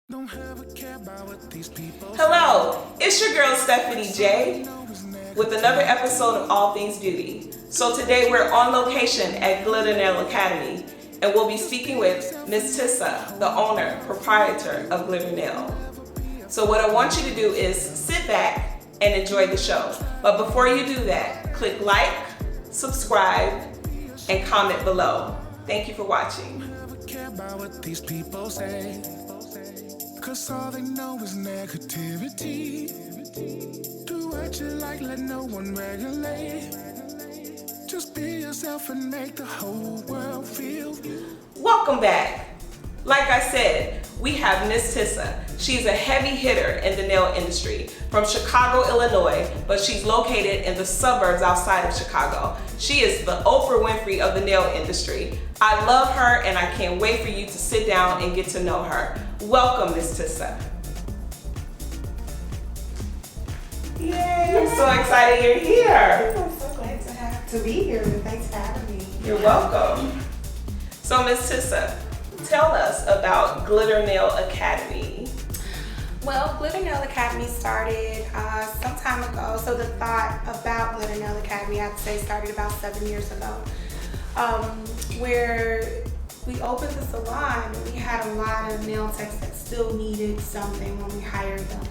Hello, it's your girl Stephanie J with another episode of All Things Beauty. So today we're on location at Glitter Nail Academy and we'll be speaking with Ms. Tissa, the owner, proprietor of Glitter Nail. So what I want you to do is sit back and enjoy the show. But before you do that, click like, subscribe, and comment below. Thank you for watching. Cause all they know is negativity. Do what you like, let no one regulate. Just be yourself and make the whole world feel. Welcome back. Like I said, we have Miss Tissa. She's a heavy hitter in the nail industry from Chicago, Illinois, but she's located in the suburbs outside of Chicago. She is the Oprah Winfrey of the nail industry. I love her and I can't wait for you to sit down and get to know her. Welcome, Miss Tissa. Yay, I'm so excited you're here. I'm so glad to be here. Thanks for having me. You're welcome. So, Miss Tissa, tell us about Glitter Nail Academy. Well, Glitter Nail Academy started some time ago. So the thought about Glitter Nail Academy, I'd say, started about 7 years ago, where we opened the salon and we had a lot of nail techs that still needed something when we hired them.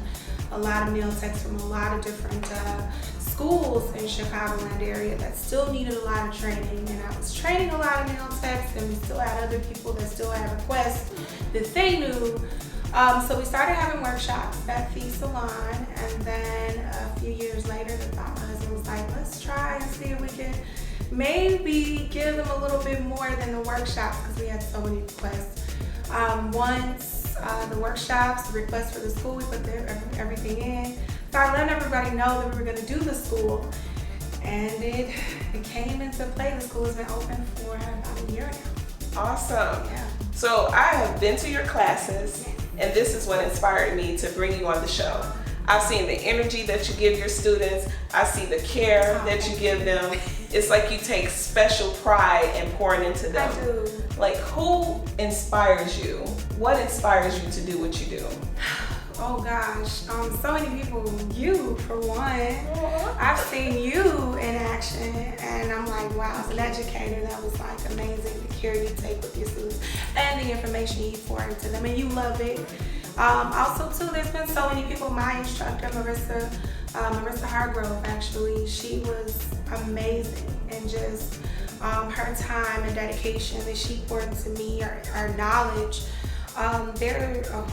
A lot of nail techs from a lot of different schools in Chicagoland area that still needed a lot of training, and I was training a lot of nail techs, and we still had other people that still had requests that they knew. So we started having workshops at the salon, and then a few years later, the thought my husband was like, let's try and see if we can maybe give them a little bit more than the workshops, because we had so many requests. Once the workshops, the requests for the school, we put everything in. Started letting everybody know that we were going to do the school, and it came into play. The school has been open for about a year now. Awesome. Yeah. So I have been to your classes, and this is what inspired me to bring you on the show. I've seen the energy that you give your students. I see the care that you give them. It's like you take special pride in pouring into them. I do. Like, who inspires you? What inspires you to do what you do? Oh gosh, so many people. You, for one. I've seen you in action, and I'm like, wow, as an educator, that was like amazing, the care you take with your students and the information you pour into them, and you love it. Also too, there's been so many people. My instructor, Marissa Hargrove, actually, she was amazing, and just her time and dedication that she poured into me, her knowledge. Oh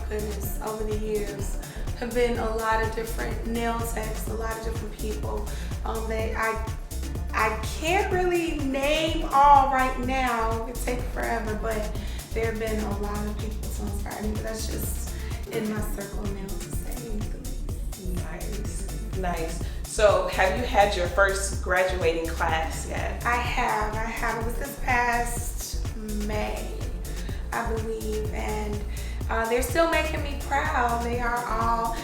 goodness, over the years have been a lot of different nail techs, a lot of different people that I can't really name all right now. It takes forever, but there have been a lot of people to inspire me. But that's just in my circle now, to say the least. Nice. So have you had your first graduating class yet? I have. It was this past May, I believe, and they're still making me proud. They are all,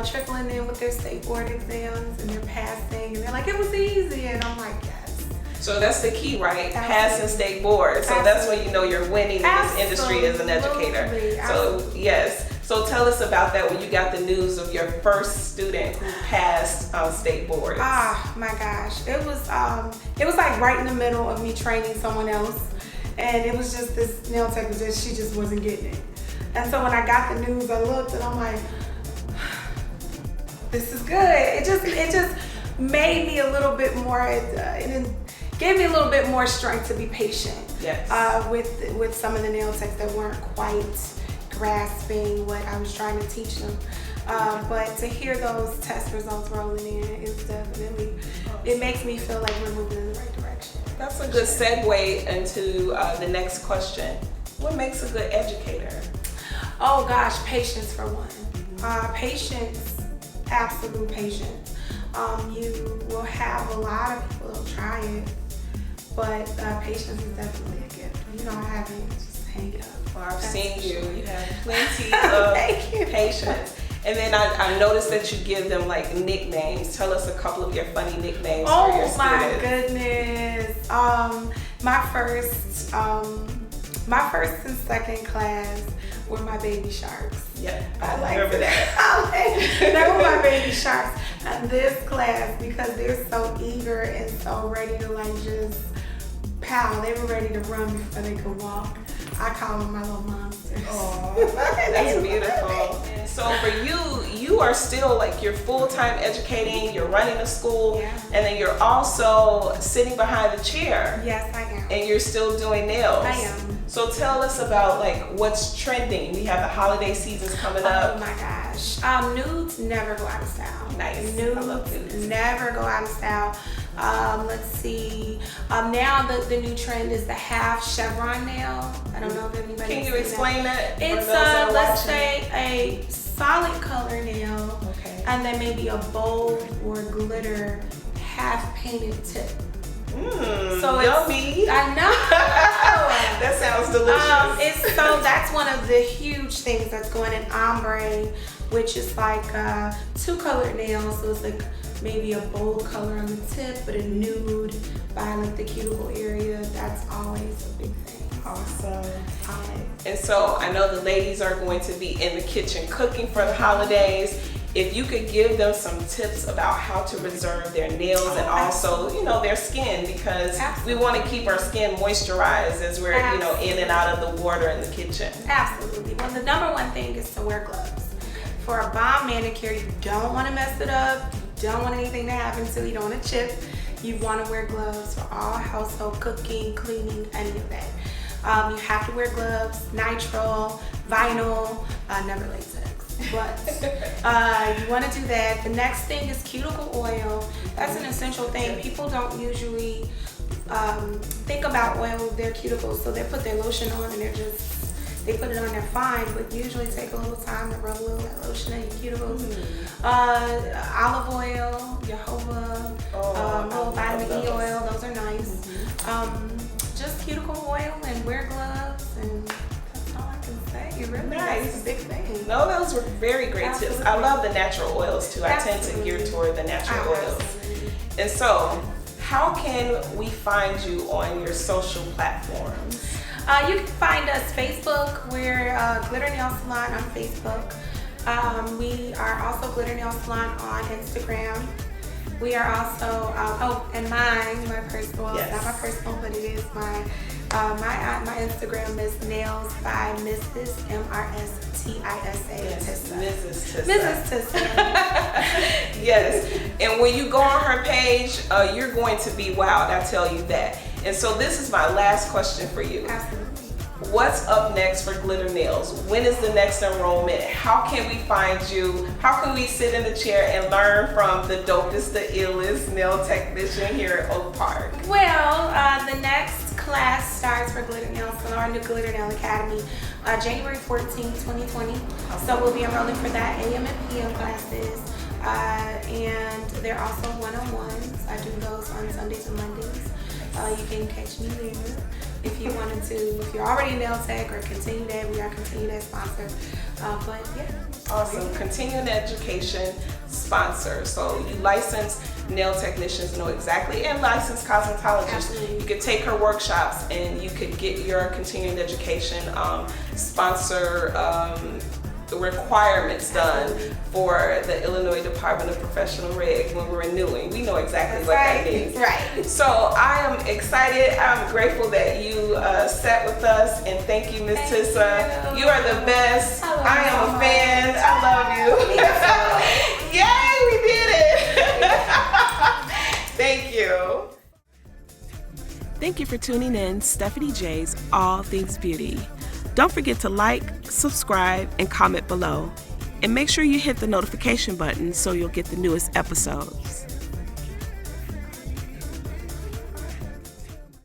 trickling in with their state board exams, and they're passing, and they're like, it was easy, and I'm like, yes. So that's the key, right? Absolutely. Passing state board. So that's when you know you're winning in this industry as an educator. So yes. So tell us about that when you got the news of your first student who passed state boards. Ah, my gosh. It was like right in the middle of me training someone else. And it was just this nail tech she just wasn't getting it. And so when I got the news, I looked and I'm like, this is good. It just made me a little bit more, it gave me a little bit more strength to be patient. Yes. With some of the nail techs that weren't quite grasping what I was trying to teach them. But to hear those test results rolling in, it's definitely, it makes me feel like we're moving in the right direction. That's a good segue into the next question. What makes a good educator? Oh gosh, patience for one. Patience, absolute patience. You will have a lot of people that'll try it, but patience is definitely a gift. You don't have it, just hang it up. Well, I've seen you. You have plenty of patience. And then I noticed that you give them like nicknames. Tell us a couple of your funny nicknames for your students. Oh my goodness. My first and second class were my baby sharks. Yeah, I remember that. They were my baby sharks. And this class, because they're so eager and so ready to like just pow, they were ready to run before they could walk. I call them my little monsters. Oh, that's beautiful. So for you are still like, you're full-time educating, you're running a school, and then you're also sitting behind the chair. Yes, I am. And you're still doing nails. I am. So tell us about like what's trending. We have the holiday seasons coming up. Oh my gosh. Nudes never go out of style. Nice. Nudes never go out of style. Let's see. Now the new trend is the half chevron nail. I don't know if anybody can you explain that? It's let's say a solid color nail, okay, and then maybe a bold or glitter half painted tip. So yummy. I know. That sounds delicious. That's one of the huge things that's going in ombre, which is like 2 colored nails. So it's like maybe a bold color on the tip, but a nude by like the cuticle area. That's always a big thing. Awesome. And so I know the ladies are going to be in the kitchen cooking for the holidays. If you could give them some tips about how to preserve their nails and also, you know, their skin, because we want to keep our skin moisturized as we're, you know, in and out of the water in the kitchen. Absolutely. Well, the number one thing is to wear gloves. For a bomb manicure, you don't want to mess it up. You don't want anything to happen to you. You don't want to chip. You want to wear gloves for all household cooking, cleaning, any of that. You have to wear gloves, nitrile, vinyl, never latex. But you want to do that. The next thing is cuticle oil. That's an essential thing. People don't usually think about oil with their cuticles, so they put their lotion on and they put it on, they're fine, but usually take a little time to rub a little that lotion in your cuticles. Olive oil, jojoba, little vitamin E oil, those are nice. Just cuticle oil and wear gloves, and that's all I can say. Really, nice. That's a big thing. No, those were very great tips. I love the natural oils too. I tend to gear toward the natural oils. And so, how can we find you on your social platforms? You can find us Facebook. We're Glitter Nail Salon on Facebook. We are also Glitter Nail Salon on Instagram. We are also, and mine, my personal, it's not my personal, but it is my Instagram is Nails by Mrs. MRSTISA. Mrs. Tissa. Mrs. Tissa. Yes, and when you go on her page, you're going to be wowed, I tell you that. And so this is my last question for you. Absolutely. What's up next for Glitter Nails? When is the next enrollment? How can we find you? How can we sit in the chair and learn from the dopest, the illest nail technician here at Oak Park? Well, the next class starts for Glitter Nail Salon, the Glitter Nail Academy, January 14, 2020. So we'll be enrolling for that AM and PM classes. And they're also one-on-ones. I do those on Sundays and Mondays. You can catch me there if you wanted to. If you're already a nail tech or continue that, we are continuing that sponsor. But yeah. Awesome. Continuing education sponsor. So you licensed nail technicians know exactly, and licensed cosmetologists. Absolutely. You could take her workshops and you could get your continuing education sponsor requirements done for the Illinois Department of Professional Reg when we're renewing. We know exactly what that means. Right. So I am excited. I'm grateful that you sat with us, and thank you, Ms. Tissa. You are the best. I am a fan. I love you. Yay, we did it. Thank you. Thank you for tuning in Stephanie J's All Things Beauty. Don't forget to like, subscribe, and comment below. And make sure you hit the notification button so you'll get the newest episodes.